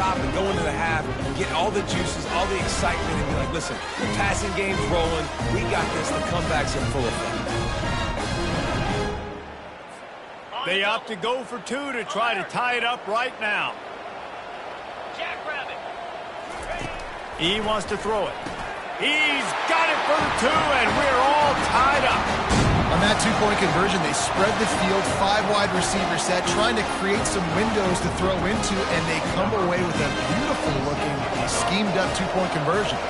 stop and go into the half, get all the juices, all the excitement, and be like, listen, the passing game's rolling. We got this. The comeback's in full effect. They opt to go for two to try to tie it up right now. He wants to throw it. He's got it for the two, and we're all tied up. On that two-point conversion, they spread the field, 5 wide receiver set, trying to create some windows to throw into, and they come away with a beautiful-looking, schemed-up two-point conversion.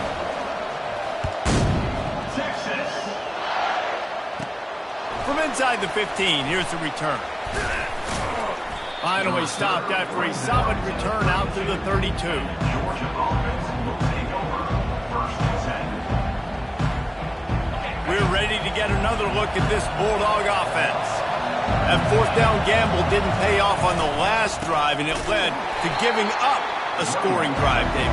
From inside the 15, here's the return. Finally stopped after a solid return out to the 32. We're ready to get another look at this Bulldog offense. That fourth down gamble didn't pay off on the last drive, and it led to giving up a scoring drive, David.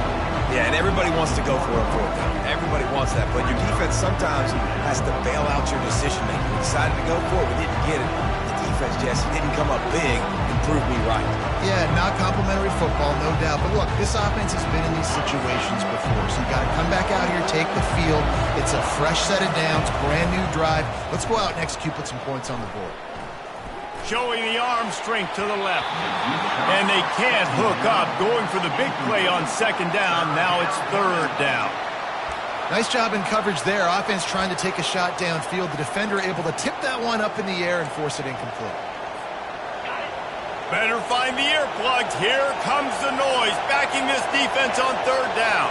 Yeah, and everybody wants to go for a fourth down. Everybody wants that, but your defense sometimes has to bail out your decision-making. We decided to go for it, we didn't get it. The defense, Jesse, didn't come up big and prove me right. Yeah, not complimentary football, no doubt. But look, this offense has been in these situations before, so you got to come back out here, take the field. It's a fresh set of downs, brand new drive. Let's go out and execute, put some points on the board. Showing the arm strength to the left. And they can't hook up, going for the big play on second down. Now it's third down. Nice job in coverage there. Offense trying to take a shot downfield. The defender able to tip that one up in the air and force it incomplete. Better find the earplugs. Here comes the noise, backing this defense on third down.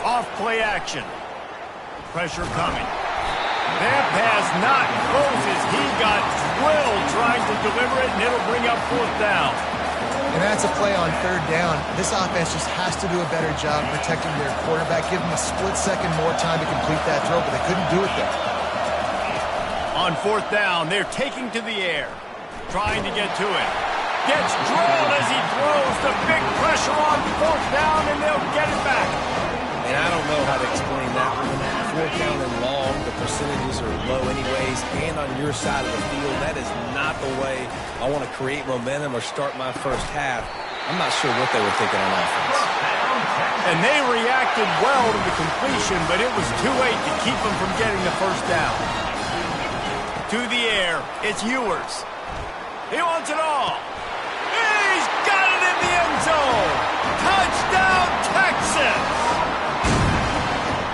Off play action. Pressure coming. That pass not close as he got drilled trying to deliver it, and it'll bring up fourth down. And that's a play on third down. This offense just has to do a better job protecting their quarterback. Give them a split second more time to complete that throw, but they couldn't do it there. On fourth down, they're taking to the air. Trying to get to it. Gets drilled as he throws. The big pressure on fourth down, and they'll get it back. And I don't know how to explain that one. Fourth down and long, the percentages are low anyways, and on your side of the field, that is not the way I want to create momentum or start my first half. I'm not sure what they were thinking on offense. And they reacted well to the completion, but it was too late to keep them from getting the first down. To the air, it's Ewers. He wants it all. He's got it in the end zone. Touchdown, Texas!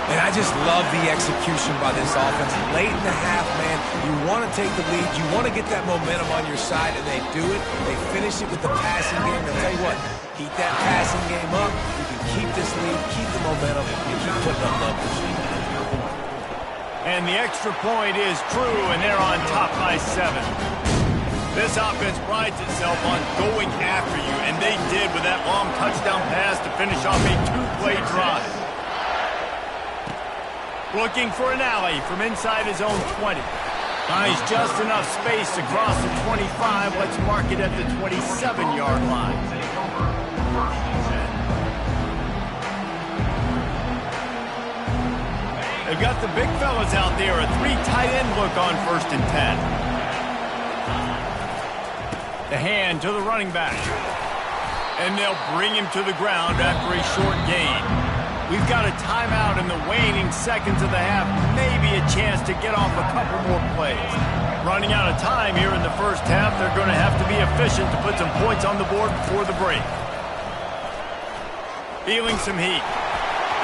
And I just love the execution by this offense. Late in the half, man, you want to take the lead. You want to get that momentum on your side, and they do it. They finish it with the passing game. I'll tell you what, keep that passing game up. You can keep this lead, keep the momentum, and keep putting up numbers. And the extra point is true, and they're on top by 7. This offense prides itself on going after you, and they did with that long touchdown pass to finish off a 2-play drive. Looking for an alley from inside his own 20. Finds just enough space across the 25. Let's mark it at the 27-yard line. They've got the big fellas out there. A 3 tight end look on 1st and 10. The hand to the running back. And they'll bring him to the ground after a short gain. We've got a timeout in the waning seconds of the half. Maybe a chance to get off a couple more plays. Running out of time here in the first half. They're going to have to be efficient to put some points on the board before the break. Feeling some heat.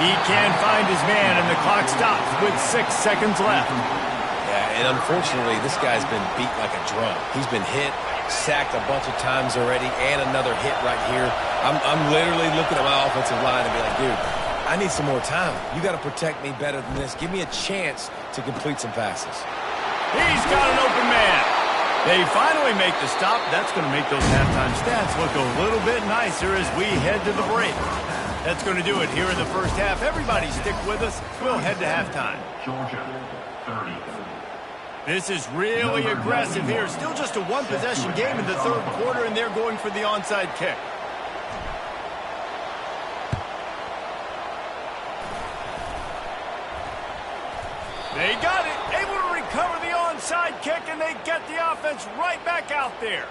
He can't find his man, and the clock stops with 6 seconds left. Yeah, and unfortunately, this guy's been beat like a drum. He's been hit, sacked a bunch of times already, and another hit right here. I'm literally looking at my offensive line and be like, dude, I need some more time. You got to protect me better than this. Give me a chance to complete some passes. He's got an open man. They finally make the stop. That's going to make those halftime stats look a little bit nicer as we head to the break. That's going to do it here in the first half. Everybody stick with us. We'll head to halftime. Georgia, 30. This is really aggressive here. Still just a one-possession game in the third quarter, and they're going for the onside kick. They got it. Able to recover the onside kick, and they get the offense right back out there.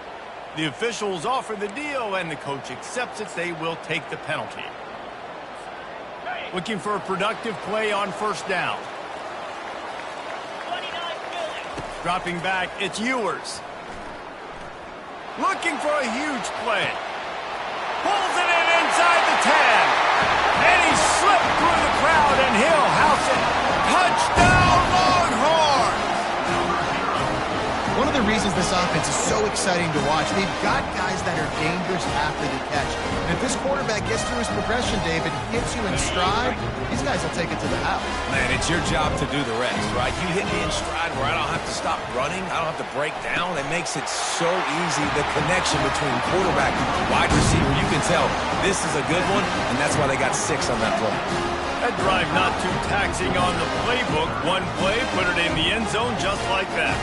The officials offer the deal, and the coach accepts it. They will take the penalty. Looking for a productive play on first down. Dropping back, it's Ewers. Looking for a huge play. Pulls it in inside the 10. And he slipped through the crowd, and he'll house it. Touchdown, Longhorns! One of the reasons this offense is so exciting to watch, they've got guys that are dangerous after the catch. And if this quarterback gets through his progression, David, hits you in stride, these guys will take it to the house. Man, it's your job to do the rest, right? You hit me in stride where I don't have to stop running. I don't have to break down. It makes it so easy, the connection between quarterback and wide receiver. You can tell this is a good one, and that's why they got 6 on that play. That drive not too taxing on the playbook. One play, put it in the end zone just like that.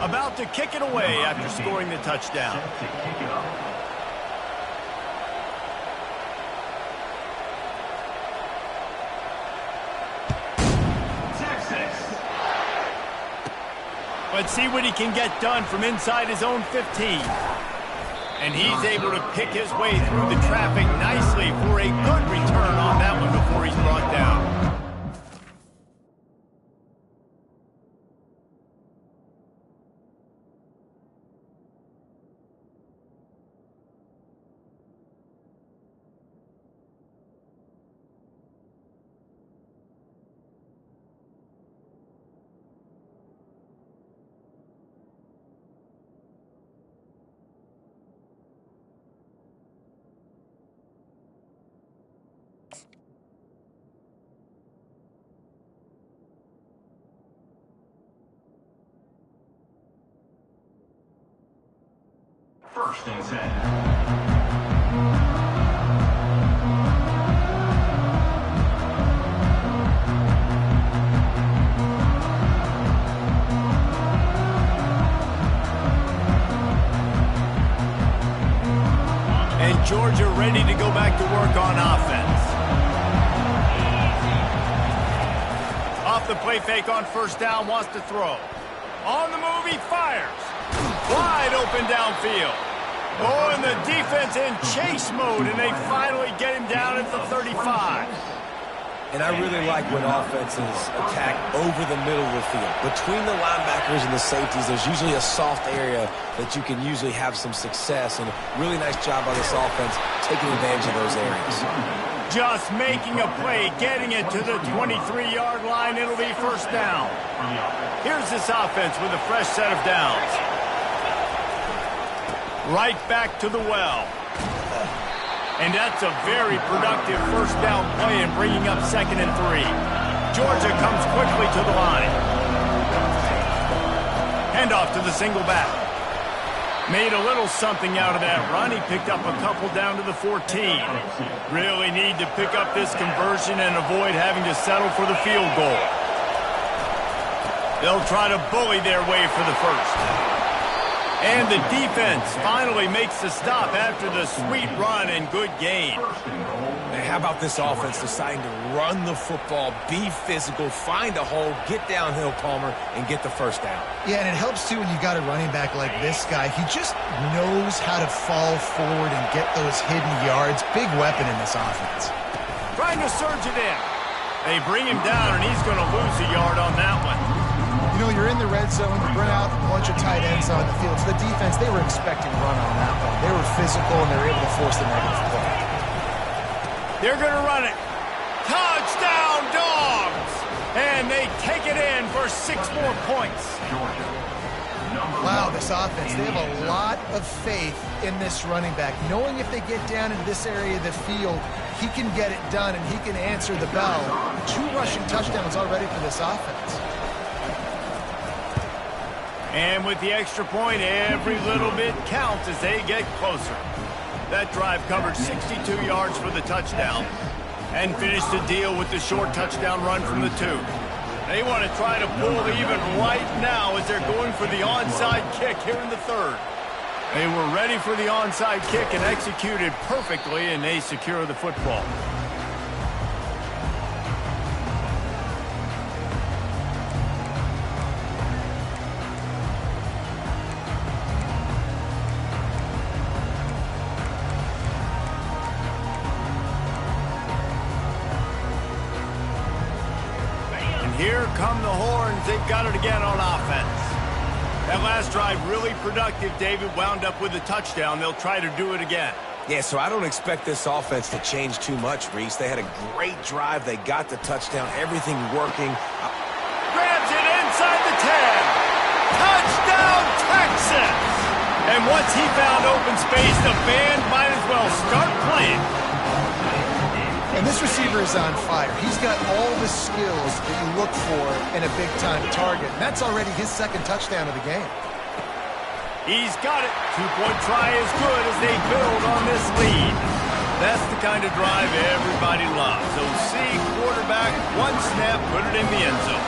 About to kick it away after scoring the touchdown. Let's see what he can get done from inside his own 15. And he's able to pick his way through the traffic nicely for a good return on that one before he's brought down. First and 10. And Georgia ready to go back to work on offense. Off the play fake on first down, wants to throw. On the move, he fires. Wide open downfield. Oh, and the defense in chase mode, and they finally get him down at the 35. And I really like when offenses attack over the middle of the field. Between the linebackers and the safeties, there's usually a soft area that you can usually have some success. And a really nice job by this offense taking advantage of those areas. Just making a play, getting it to the 23-yard line. It'll be first down. Here's this offense with a fresh set of downs. Right back to the well. And that's a very productive first down play in bringing up 2nd and 3. Georgia comes quickly to the line. Handoff to the single back. Made a little something out of that run. He picked up a couple down to the 14. Really need to pick up this conversion and avoid having to settle for the field goal. They'll try to bully their way for the first. And the defense finally makes the stop after the sweet run and good gain. Man, how about this offense deciding to run the football, be physical, find a hole, get downhill, Palmer, and get the first down. Yeah, and it helps, too, when you got a running back like this guy. He just knows how to fall forward and get those hidden yards. Big weapon in this offense. Trying to surge it in. They bring him down, and he's going to lose a yard on that one. You know, you're in the red zone, you bring out a bunch of tight ends on the field. So the defense, they were expecting a run on that one. They were physical, and they were able to force the negative play. They're going to run it. Touchdown, Dogs! And they take it in for 6 more points. Wow, this offense, they have a lot of faith in this running back. Knowing if they get down into this area of the field, he can get it done, and he can answer the bell. 2 rushing touchdowns already for this offense. And with the extra point, every little bit counts as they get closer. That drive covered 62 yards for the touchdown and finished the deal with the short touchdown run from the 2. They want to try to pull even right now as they're going for the onside kick here in the 3rd. They were ready for the onside kick and executed perfectly, and they secure the football. And here come the horns. They've got it again on offense. That last drive really productive. David wound up with a touchdown. They'll try to do it again. Yeah, so I don't expect this offense to change too much, Reese. They had a great drive. They got the touchdown. Everything working. Grabs it inside the 10. Touchdown, Texas! And once he found open space, the band might as well start playing. And this receiver is on fire. He's got all the skills that you look for in a big-time target. And that's already his second touchdown of the game. He's got it. Two-point try as good as they build on this lead. That's the kind of drive everybody loves. OC, quarterback, one snap, put it in the end zone.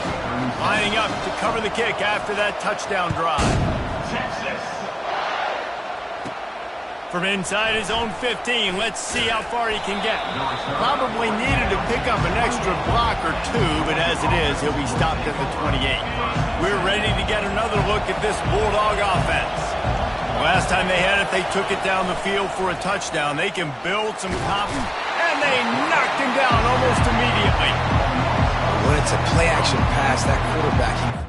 Lining up to cover the kick after that touchdown drive. Texas. From inside his own 15, let's see how far he can get. Probably needed to pick up an extra block or two, but as it is, he'll be stopped at the 28. We're ready to get another look at this Bulldog offense. Last time they had it, they took it down the field for a touchdown. They can build some confidence, and they knocked him down almost immediately. When it's a play-action pass, that quarterback,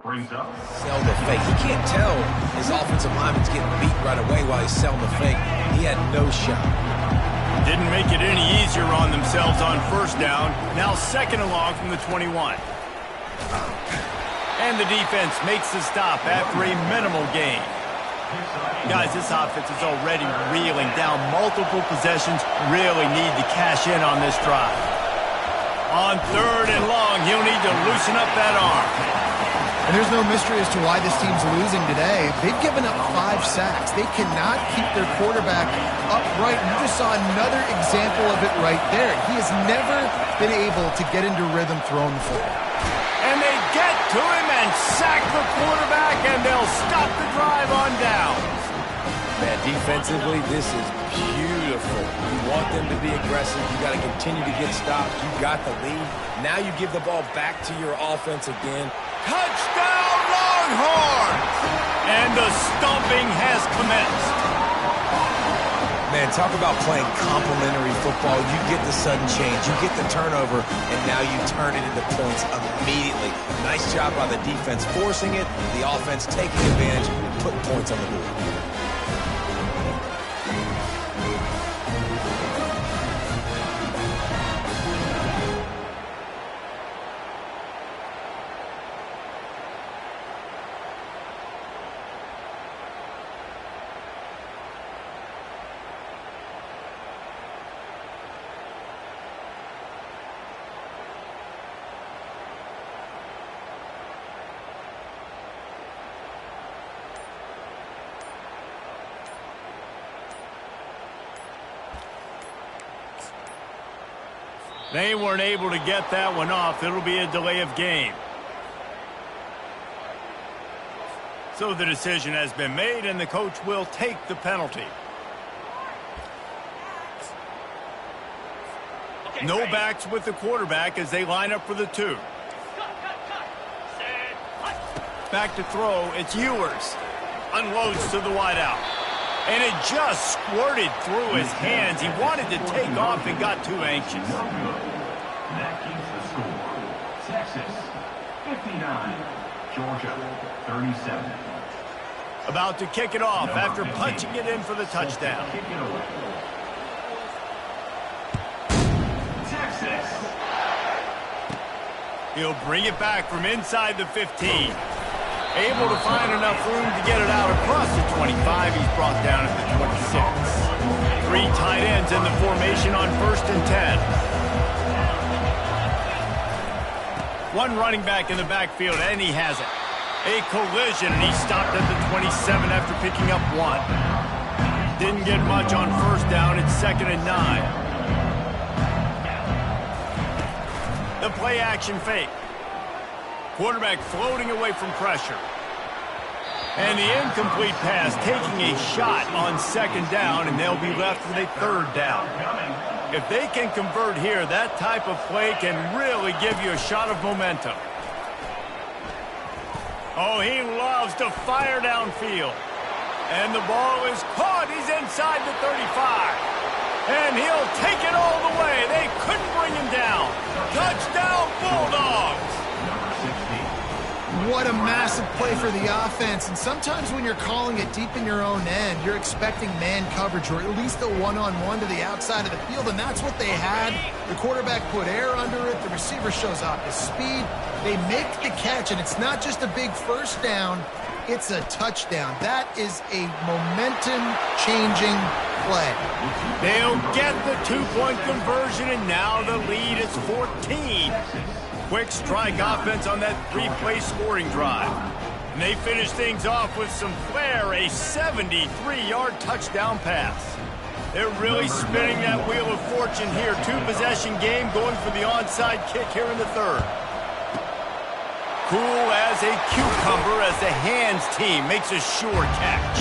Brings up. sell the fake. He can't tell his offensive lineman's getting beat right away while he's selling the fake. He had no shot. Didn't make it any easier on themselves on first down. Now second and long from the 21. And the defense makes the stop after a minimal gain. Guys, this offense is already reeling down multiple possessions. Really need to cash in on this drive. On third and long, he'll need to loosen up that arm. And there's no mystery as to why this team's losing today. They've given up 5 sacks. They cannot keep their quarterback upright. You just saw another example of it right there. He has never been able to get into rhythm throwing the football. And they get to him and sack the quarterback, and they'll stop the drive on downs. Man, defensively, this is beautiful. You want them to be aggressive. You got to continue to get stops. You got the lead. Now you give the ball back to your offense again. Touchdown, Lawrence! swung hard. And the stomping has commenced. Man, talk about playing complementary football. You get the sudden change, you get the turnover, and now you turn it into points immediately. Nice job by the defense forcing it, the offense taking advantage and putting points on the board. They weren't able to get that one off. It'll be a delay of game. So the decision has been made, and the coach will take the penalty. No backs with the quarterback as they line up for the 2. Back to throw. It's Ewers. Unloads to the wideout. And it just squirted through his hands. He wanted to take off and got too anxious. That keeps the score. Texas, 59. Georgia, 37. About to kick it off after punching it in for the touchdown. Kick it away. Texas. He'll bring it back from inside the 15. Able to find enough room to get it out across the 25. He's brought down at the 26. 3 tight ends in the formation on 1st and 10. 1 running back in the backfield, and he has it. A collision, and he stopped at the 27 after picking up 1. Didn't get much on 1st down. It's 2nd and 9. The play action fake. Quarterback floating away from pressure. And the incomplete pass taking a shot on 2nd down, and they'll be left with a 3rd down. If they can convert here, that type of play can really give you a shot of momentum. Oh, he loves to fire downfield. And the ball is caught. He's inside the 35. And he'll take it all the way. They couldn't bring him down. Touchdown, Bulldogs. What a massive play for the offense. And sometimes when you're calling it deep in your own end, you're expecting man coverage or at least a one-on-one to the outside of the field, and that's what they had. The quarterback put air under it. The receiver shows off his speed. They make the catch, and it's not just a big 1st down. It's a touchdown. That is a momentum-changing play. They'll get the 2-point conversion, and now the lead is 14. Quick strike offense on that 3-play scoring drive. And they finish things off with some flair, a 73-yard touchdown pass. They're really spinning that wheel of fortune here. 2-possession game going for the onside kick here in the 3rd. Cool as a cucumber as the hands team makes a sure catch.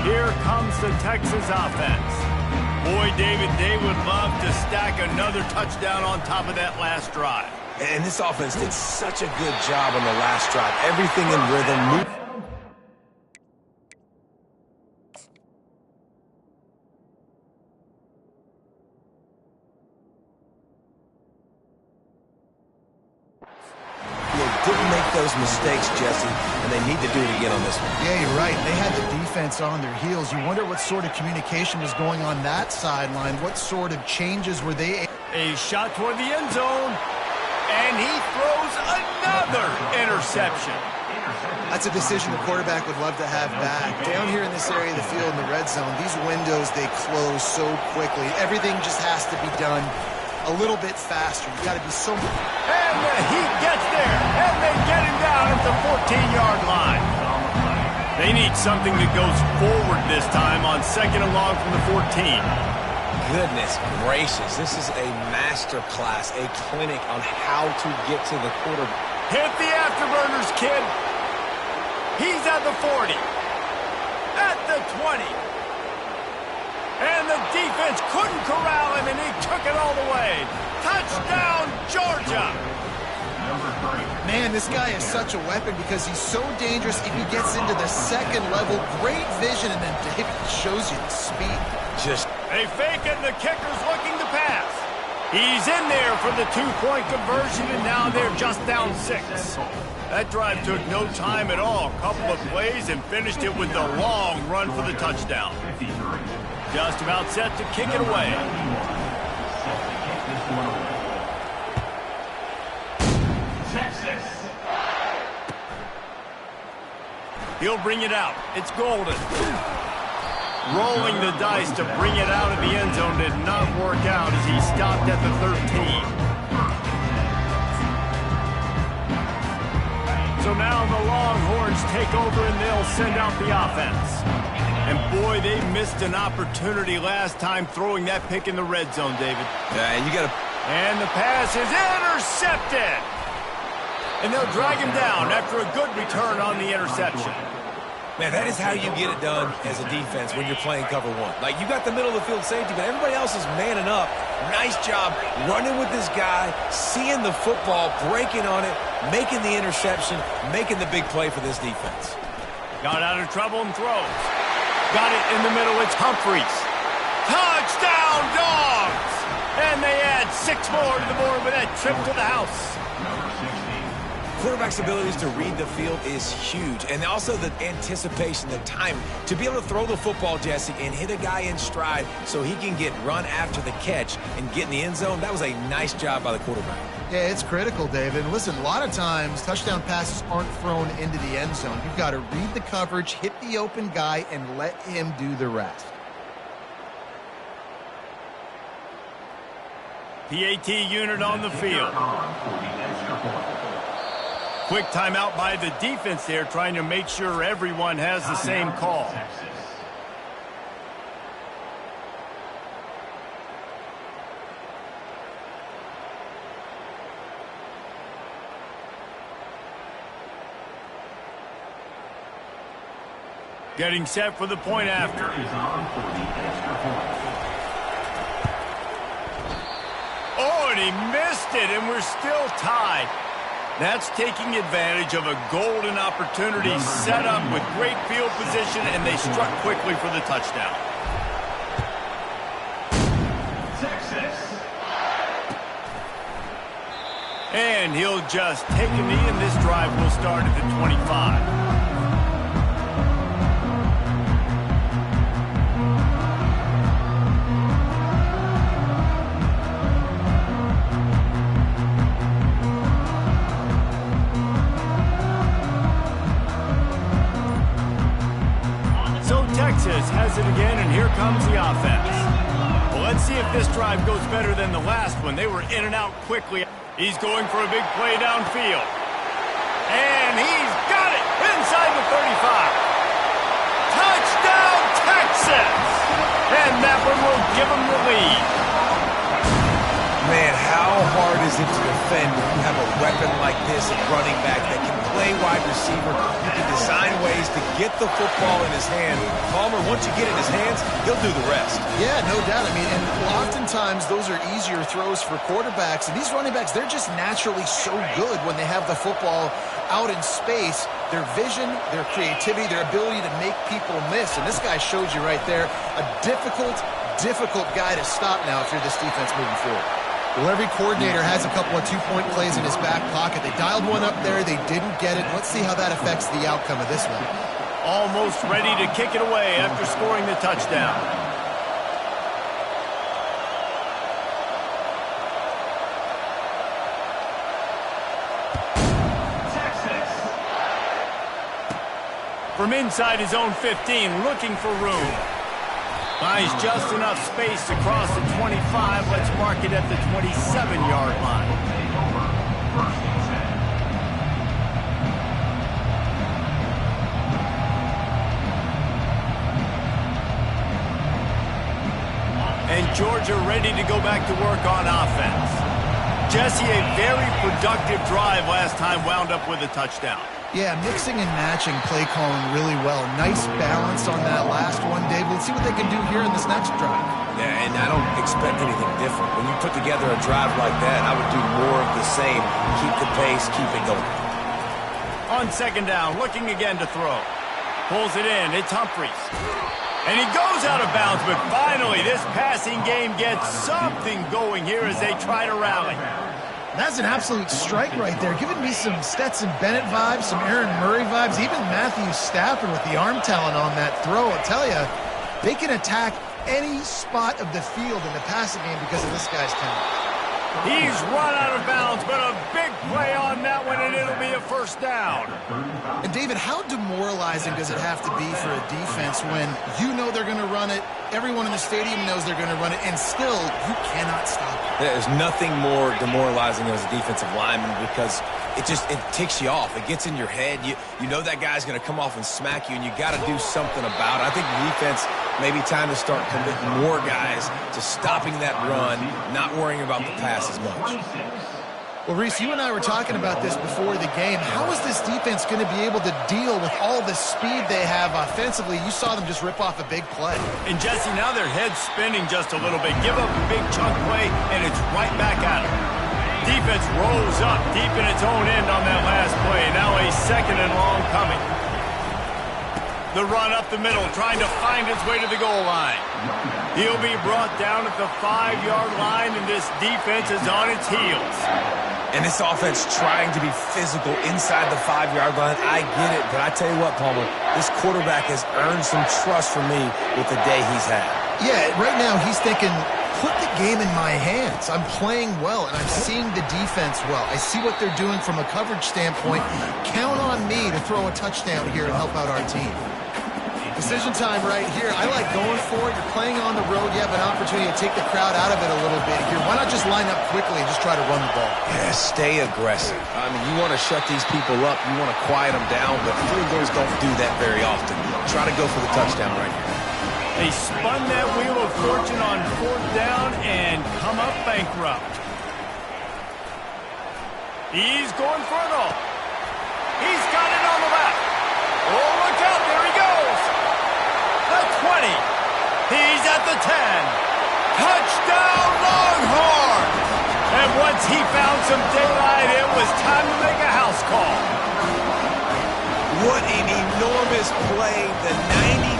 Here comes the Texas offense. Boy, David, they would love to stack another touchdown on top of that last drive. And this offense did such a good job on the last drive. Everything in rhythm. Didn't make those mistakes, Jesse, and they need to do it again on this one. Yeah, you're right. They had the defense on their heels. You wonder what sort of communication was going on that sideline. What sort of changes were they? A shot toward the end zone, and he throws another interception. That's a decision the quarterback would love to have back. Down here in this area of the field in the red zone, these windows, they close so quickly. Everything just has to be done a little bit faster. You got to be so... And the Heat gets there, and they get him down at the 14-yard line. They need something that goes forward this time on 2nd and long from the 14. Goodness gracious, this is a master class, a clinic on how to get to the quarterback. Hit the afterburners, kid. He's at the 40, at the 20. And the defense couldn't corral him, and he took it all the way. Touchdown, Georgia! Man, this guy is such a weapon because he's so dangerous if he gets into the second level. Great vision, and then David shows you the speed. They fake it, and the kicker's looking to pass. He's in there for the two-point conversion, and now they're just down 6. That drive took no time at all. A couple of plays and finished it with the long run for the touchdown. Just about set to kick it away. Texas. He'll bring it out. It's Golden. Rolling the dice to bring it out of the end zone did not work out as he stopped at the 13. So now the Longhorns take over and they'll send out the offense. And boy, they missed an opportunity last time throwing that pick in the red zone, David. And the pass is intercepted. And they'll drag him down after a good return on the interception. Man, that is how you get it done as a defense when you're playing cover one. Like, you got the middle of the field safety, but everybody else is manning up. Nice job running with this guy, seeing the football, breaking on it, making the interception, making the big play for this defense. Got out of trouble and throws. Got it in the middle. It's Humphreys. Touchdown, Dogs! And they add 6 more to the board with that trip to the house. Quarterback's abilities to read the field is huge, and also the anticipation, the time to be able to throw the football, Jesse, and hit a guy in stride so he can get run after the catch and get in the end zone. That was a nice job by the quarterback. Yeah, it's critical, David. And listen, a lot of times touchdown passes aren't thrown into the end zone. You've got to read the coverage, hit the open guy, and let him do the rest. PAT unit on the field. Quick timeout by the defense there, trying to make sure everyone has the same call. Getting set for the point after. Oh, and he missed it, and we're still tied. That's taking advantage of a golden opportunity set up with great field position, and they struck quickly for the touchdown. Texas. And he'll just take a knee, and this drive will start at the 25. Texas has it again, and here comes the offense. Well, let's see if this drive goes better than the last one. They were in and out quickly. He's going for a big play downfield. And he's got it inside the 35. Touchdown, Texas! And that one will give them the lead. Man, how hard is it to defend when you have a weapon like this at running back that can play wide receiver? You can design ways to get the football in his hand. Palmer, once you get it in his hands, he'll do the rest. Yeah, no doubt. I mean, and oftentimes those are easier throws for quarterbacks. And these running backs, they're just naturally so good when they have the football out in space. Their vision, their creativity, their ability to make people miss. And this guy showed you right there, a difficult guy to stop now if you're this defense moving forward. Well, every coordinator has a couple of two-point plays in his back pocket. They dialed one up there. They didn't get it. Let's see how that affects the outcome of this one. Almost ready to kick it away after scoring the touchdown. Texas. From inside his own 15, looking for room. Finds just enough space to cross the 25. Let's mark it at the 27-yard line. And Georgia ready to go back to work on offense. Jesse, a very productive drive last time wound up with a touchdown. Yeah, mixing and matching play calling really well. Nice balance on that last one, Dave. Let's see what they can do here in this next drive. Yeah, and I don't expect anything different. When you put together a drive like that, I would do more of the same. Keep the pace, keep it going. On second down, looking again to throw. Pulls it in. It's Humphries. And he goes out of bounds, but finally this passing game gets something going here as they try to rally. That's an absolute strike right there. Giving me some Stetson Bennett vibes, some Aaron Murray vibes, even Matthew Stafford with the arm talent on that throw. I'll tell you, they can attack any spot of the field in the passing game because of this guy's talent. He's run out of bounds, but a big play on that one, and it'll be a first down. And David, how demoralizing does it have to be for a defense when you know they're going to run it, everyone in the stadium knows they're going to run it, and still you cannot stop it? There's nothing more demoralizing as a defensive lineman because it ticks you off. It gets in your head. You know that guy's going to come off and smack you, and you got to do something about it. I think the defense maybe time to start committing more guys to stopping that run, not worrying about the pass as much. Well, Reese, you and I were talking about this before the game. How is this defense going to be able to deal with all the speed they have offensively? You saw them just rip off a big play. And Jesse, now their head's spinning just a little bit. Give up a big chunk play, and it's right back at them. Defense rolls up deep in its own end on that last play. Now a second and long coming. The run up the middle, trying to find its way to the goal line. He'll be brought down at the 5-yard line, and this defense is on its heels. And this offense trying to be physical inside the 5-yard line. I get it, but I tell you what, Palmer, this quarterback has earned some trust from me with the day he's had. Yeah, right now he's thinking, put the game in my hands. I'm playing well, and I'm seeing the defense well. I see what they're doing from a coverage standpoint. Count on me to throw a touchdown here and help out our team. Decision time right here. I like going for it. You're playing on the road. You have an opportunity to take the crowd out of it a little bit here. Why not just line up quickly and just try to run the ball? Yeah, stay aggressive. I mean, you want to shut these people up. You want to quiet them down, but field goals don't do that very often. Try to go for the touchdown right here. They spun that wheel of fortune on fourth down and come up bankrupt. He's going for it all. He's got it on the left. Oh, look out. There he goes. The 20. He's at the 10. Touchdown, Longhorns! And once he found some daylight, it was time to make a house call. What an enormous play, the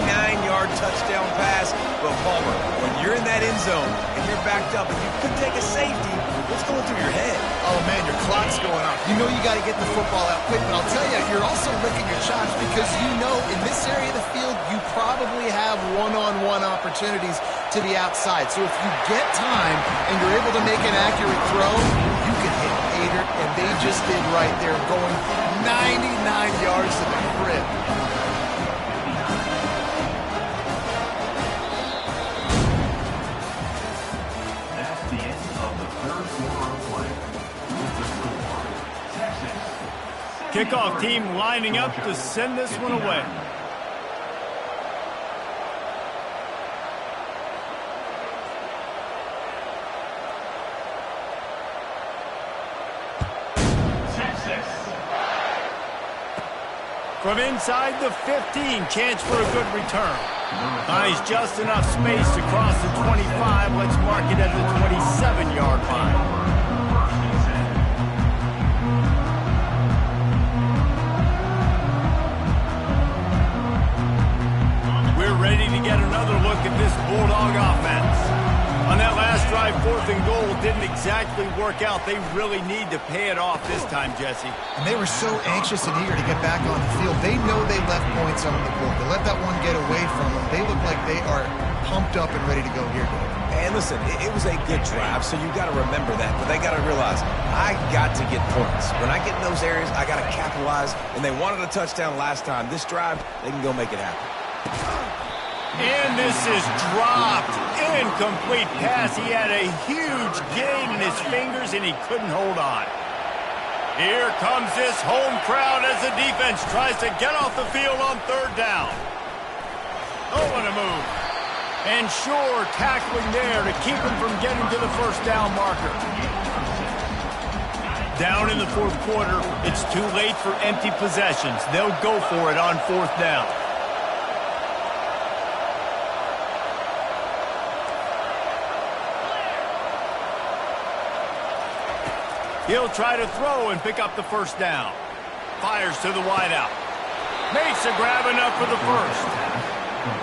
99-yard touchdown pass. But Palmer, when you're in that end zone and you're backed up and you could take a safety, what's going through your head? Oh, man, your clock's going off. You know you got to get the football out quick, but I'll tell you, you're also licking your chops because you know in this area of the field, you probably have one-on-one opportunities to the outside. So if you get time and you're able to make an accurate throw, you can hit Hader, and they just did right there, going 99 yards to the crib. That's the end of the third quarter of play. With the score, Texas. Kickoff team lining up to send this one away. From inside the 15, chance for a good return. Finds just enough space to cross the 25. Let's mark it at the 27-yard line. We're ready to get another look at this Bulldog offense. On that last drive, 4th and goal didn't exactly work out. They really need to pay it off this time, Jesse. And they were so anxious and eager to get back on the field. They know they left points on the board. To let that one get away from them, they look like they are pumped up and ready to go here today. And listen, it was a good drive, so you got to remember that. But they got to realize, I got to get points. When I get in those areas, I got to capitalize. And they wanted a touchdown last time. This drive, they can go make it happen. And this is dropped. Incomplete pass. He had a huge gain in his fingers, and he couldn't hold on. Here comes this home crowd as the defense tries to get off the field on 3rd down. Oh, what a move. And sure, tackling there to keep him from getting to the 1st down marker. Down in the fourth quarter, it's too late for empty possessions. They'll go for it on fourth down. He'll try to throw and pick up the first down. Fires to the wideout. Makes a grab enough for the first.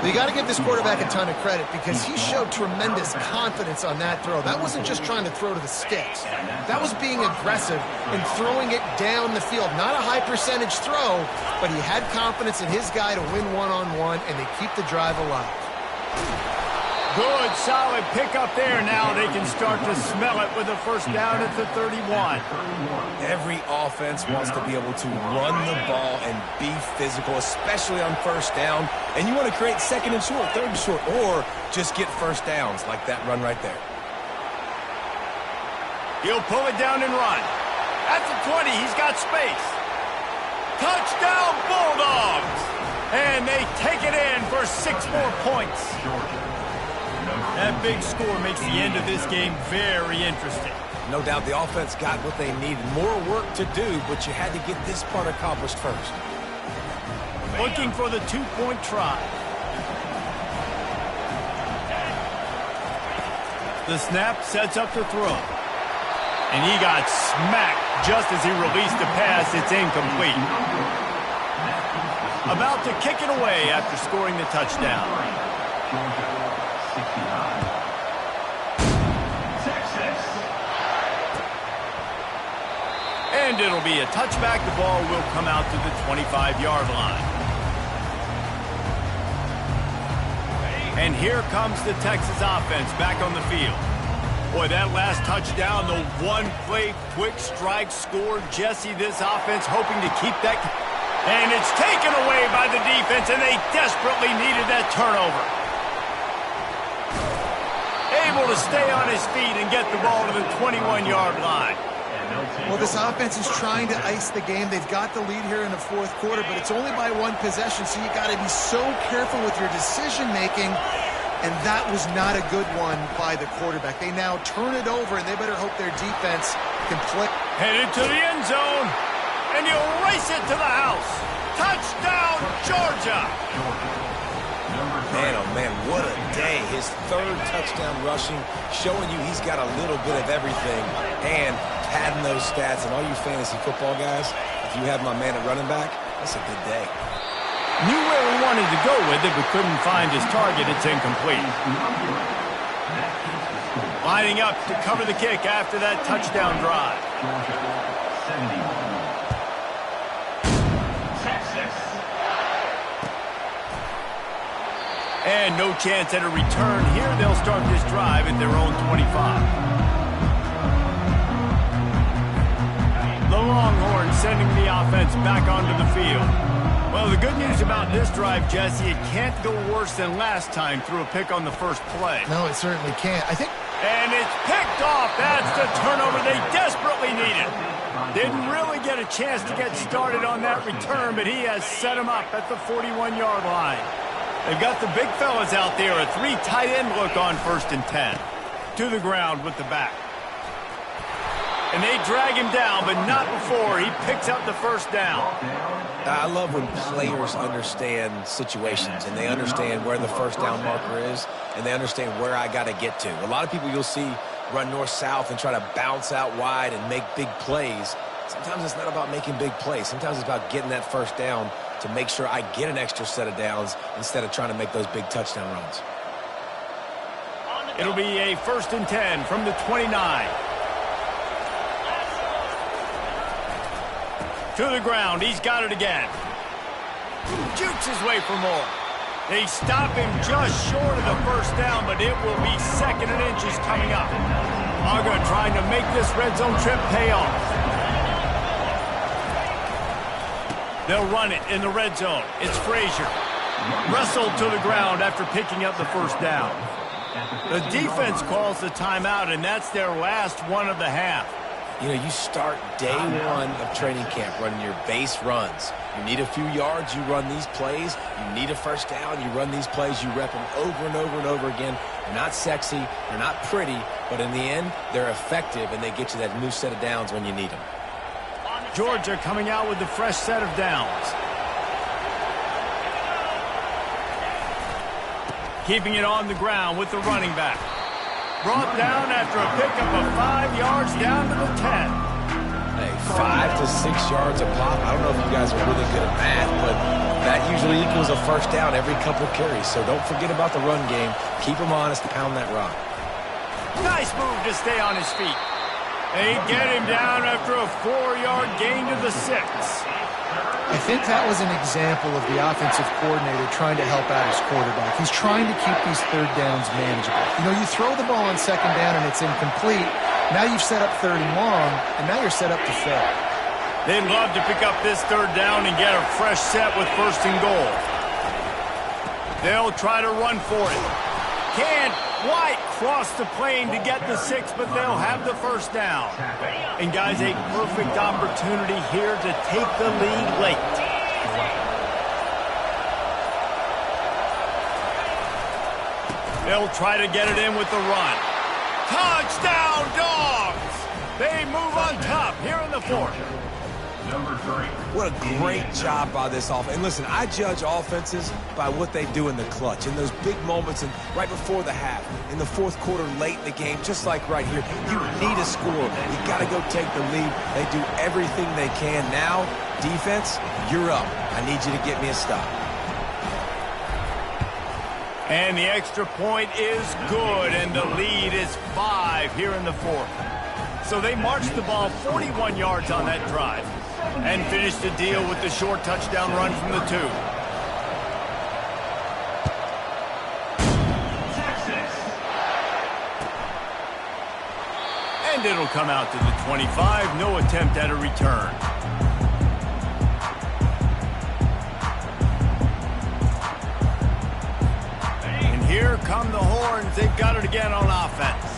You got to give this quarterback a ton of credit because he showed tremendous confidence on that throw. That wasn't just trying to throw to the sticks. That was being aggressive and throwing it down the field. Not a high percentage throw, but he had confidence in his guy to win one-on-one, and they keep the drive alive. Good, solid pickup there. Now they can start to smell it with a first down at the 31. Every offense wants to be able to run the ball and be physical, especially on first down. And you want to create second and short, third and short, or just get first downs like that run right there. He'll pull it down and run. At the 20, he's got space. Touchdown, Bulldogs! And they take it in for 6 more points. That big score makes the end of this game very interesting. No doubt the offense got what they needed. More work to do, but you had to get this part accomplished first. Looking for the 2-point try. The snap sets up the throw. And he got smacked just as he released the pass. It's incomplete. About to kick it away after scoring the touchdown. And it'll be a touchback. The ball will come out to the 25-yard line. And here comes the Texas offense back on the field. Boy, that last touchdown, the one-play quick strike score. Jesse, this offense hoping to keep that. And it's taken away by the defense, and they desperately needed that turnover. Able to stay on his feet and get the ball to the 21-yard line. Well, this offense is trying to ice the game. They've got the lead here in the fourth quarter, but it's only by one possession, so you got to be so careful with your decision-making, and that was not a good one by the quarterback. They now turn it over, and they better hope their defense can play. Headed to the end zone, and he'll race it to the house. Touchdown, Georgia! Man, oh man, what a day. His third touchdown rushing, showing you he's got a little bit of everything, and padding those stats. And all you fantasy football guys, if you have my man at running back, that's a good day. Knew where he wanted to go with it, but couldn't find his target. It's incomplete. Lining up to cover the kick after that touchdown drive. And no chance at a return here. They'll start this drive at their own 25. The Longhorns sending the offense back onto the field. Well, the good news about this drive, Jesse, it can't go worse than last time through a pick on the first play. No, it certainly can't. And it's picked off. That's the turnover they desperately needed. Didn't really get a chance to get started on that return, but he has set him up at the 41-yard line. They've got the big fellas out there, a 3 tight end look on 1st and 10. To the ground with the back. And they drag him down, but not before he picks up the first down. I love when players understand situations and they understand where the first down marker is and they understand where I got to get to. A lot of people you'll see run north-south and try to bounce out wide and make big plays. Sometimes it's not about making big plays. Sometimes it's about getting that first down to make sure I get an extra set of downs instead of trying to make those big touchdown runs. It'll be a 1st and 10 from the 29. To the ground. He's got it again. Jukes his way for more. They stop him just short of the first down, but it will be 2nd and inches coming up. Uga trying to make this red zone trip pay off. They'll run it in the red zone. It's Frazier. Wrestled to the ground after picking up the first down. The defense calls the timeout, and that's their last one of the half. You know, you start day one of training camp running your base runs. You need a few yards, you run these plays. You need a first down, you run these plays. You rep them over and over and over again. They're not sexy, they're not pretty, but in the end, they're effective, and they get you that new set of downs when you need them. Georgia coming out with a fresh set of downs. Keeping it on the ground with the running back. Brought down after a pickup of 5 yards down to the 10. Hey, 5 to 6 yards a pop. I don't know if you guys are really good at math, but that usually equals a first down every couple carries. So don't forget about the run game. Keep them honest, pound that rock. Nice move to stay on his feet. They get him down after a 4-yard gain to the 6. I think that was an example of the offensive coordinator trying to help out his quarterback. He's trying to keep these third downs manageable. You know, you throw the ball on second down and it's incomplete. Now you've set up third and long, and now you're set up to fail. They'd love to pick up this third down and get a fresh set with first and goal. They'll try to run for it. Can't quite cross the plane to get the 6, but they'll have the first down. And guys, a perfect opportunity here to take the lead late. They'll try to get it in with the run. Touchdown, Dogs! They move on top here in the 4th. Number 3. What a great job by this offense. And listen, I judge offenses by what they do in the clutch, in those big moments and right before the half, in the 4th quarter, late in the game, just like right here. You need a score. You got to go take the lead. They do everything they can. Now, defense, you're up. I need you to get me a stop. And the extra point is good, and the lead is 5 here in the 4th. So they marched the ball 41 yards on that drive and finished the deal with the short touchdown run from the 2. And it'll come out to the 25. No attempt at a return. And here come the horns. They've got it again on offense.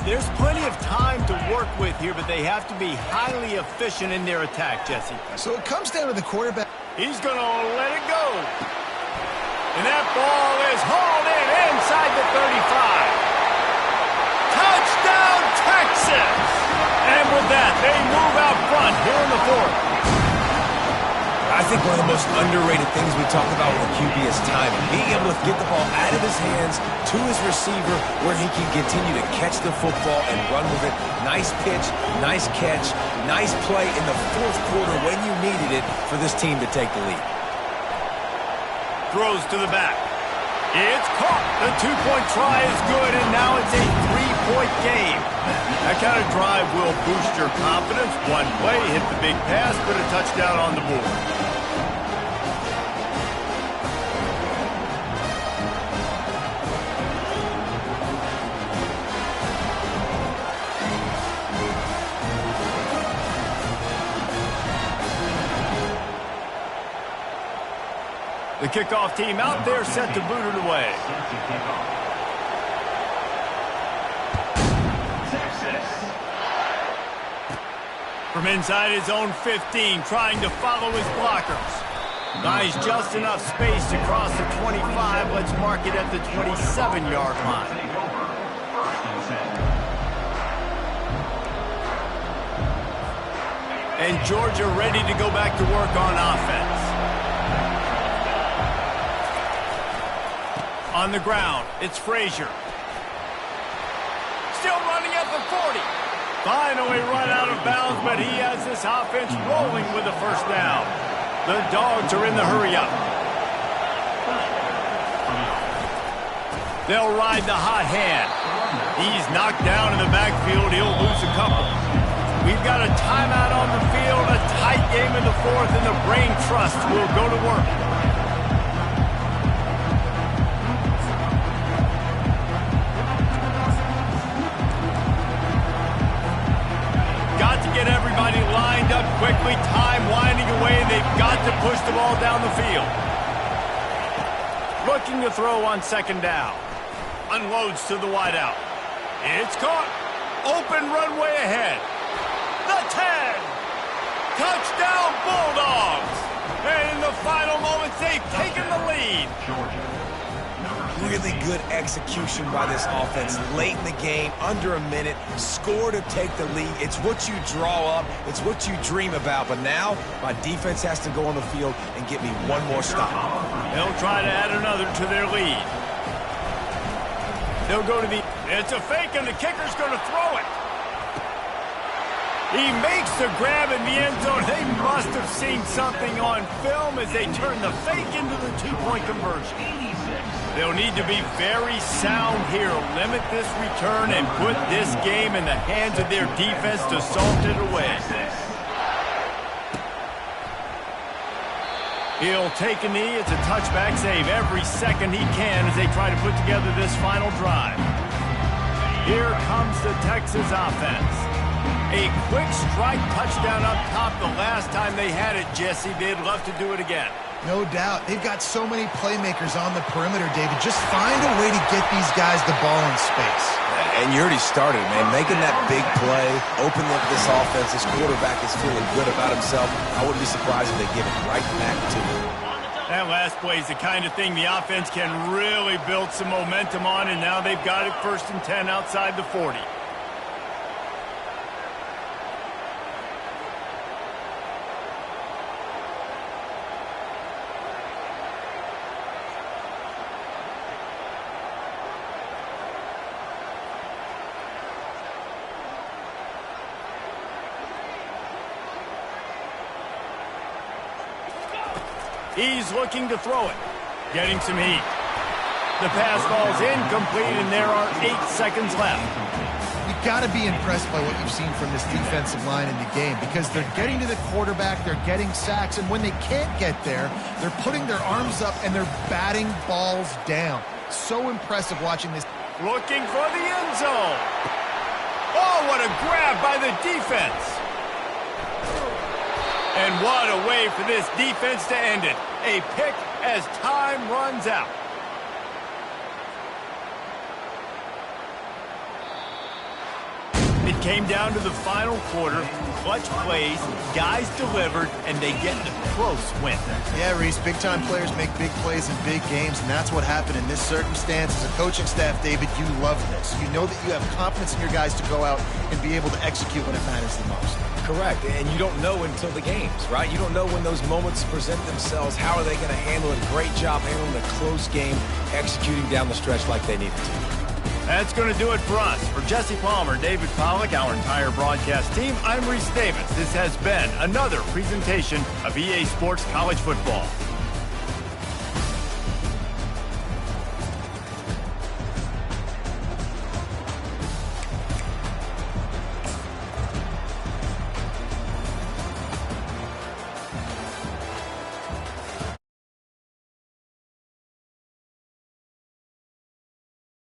There's plenty of time to work with here, but they have to be highly efficient in their attack, Jesse. So it comes down to the quarterback. He's going to let it go. And that ball is hauled in inside the 35. Touchdown, Texas! And with that, they move out front here in the 4th. I think one of the most underrated things we talk about with a QB is timing. Being able to get the ball out of his hands to his receiver where he can continue to catch the football and run with it. Nice pitch, nice catch, nice play in the 4th quarter when you needed it for this team to take the lead. Throws to the back. It's caught. The 2-point try is good, and now it's a 3-point game. That kind of drive will boost your confidence. One play, hit the big pass, put a touchdown on the board. The kickoff team out there set to boot it away. From inside his own 15, trying to follow his blockers. Nice, just enough space to cross the 25. Let's mark it at the 27-yard line. And Georgia ready to go back to work on offense. On the ground, it's Frazier. Still running at the 40. Finally run out of bounds, but he has this offense rolling with a first down. The Dogs are in the hurry-up. They'll ride the hot hand. He's knocked down in the backfield. He'll lose a couple. We've got a timeout on the field, a tight game in the 4th, and the Brain Trust will go to work. Get everybody lined up quickly, time winding away. They've got to push the ball down the field. Looking to throw on second down. Unloads to the wideout. It's caught. Open runway ahead. The 10. Touchdown, Bulldogs. And in the final moments, they've taken the lead. really good execution by this offense late in the game, under a minute, score to take the lead. It's what you draw up. It's what you dream about. But now my defense has to go on the field and get me one more stop. They'll try to add another to their lead. They'll go to the... It's a fake, and the kicker's going to throw it. He makes the grab in the end zone. They must have seen something on film as they turn the fake into the two-point conversion. They'll need to be very sound here, limit this return, and put this game in the hands of their defense to salt it away. He'll take a knee. It's a touchback save every second he can as they try to put together this final drive. Here comes the Texas offense. A quick strike touchdown up top the last time they had it, Jesse. They'd love to do it again. No doubt. They've got so many playmakers on the perimeter, David. Just find a way to get these guys the ball in space. And you already started, man. Making that big play, opening up this offense. This quarterback is feeling good about himself. I wouldn't be surprised if they give it right back to him. That last play is the kind of thing the offense can really build some momentum on, and now they've got it 1st and 10 outside the 40. He's looking to throw it, getting some heat. The pass ball's incomplete, and there are 8 seconds left. You've got to be impressed by what you've seen from this defensive line in the game, because they're getting to the quarterback, they're getting sacks, and when they can't get there, they're putting their arms up and they're batting balls down. So impressive watching this. Looking for the end zone. Oh, what a grab by the defense. And what a way for this defense to end it. A pick as time runs out. It came down to the final quarter. Clutch plays, guys delivered, and they get a close win. Yeah, Reese, big-time players make big plays in big games, and that's what happened in this circumstance. As a coaching staff, David, you love this. You know that you have confidence in your guys to go out and be able to execute when it matters the most. Correct, and you don't know until the games, right? You don't know when those moments present themselves. How are they going to handle it? Great job handling a close game, executing down the stretch like they needed to. That's going to do it for us. For Jesse Palmer, David Pollack, our entire broadcast team, I'm Reese Davis. This has been another presentation of EA Sports College Football.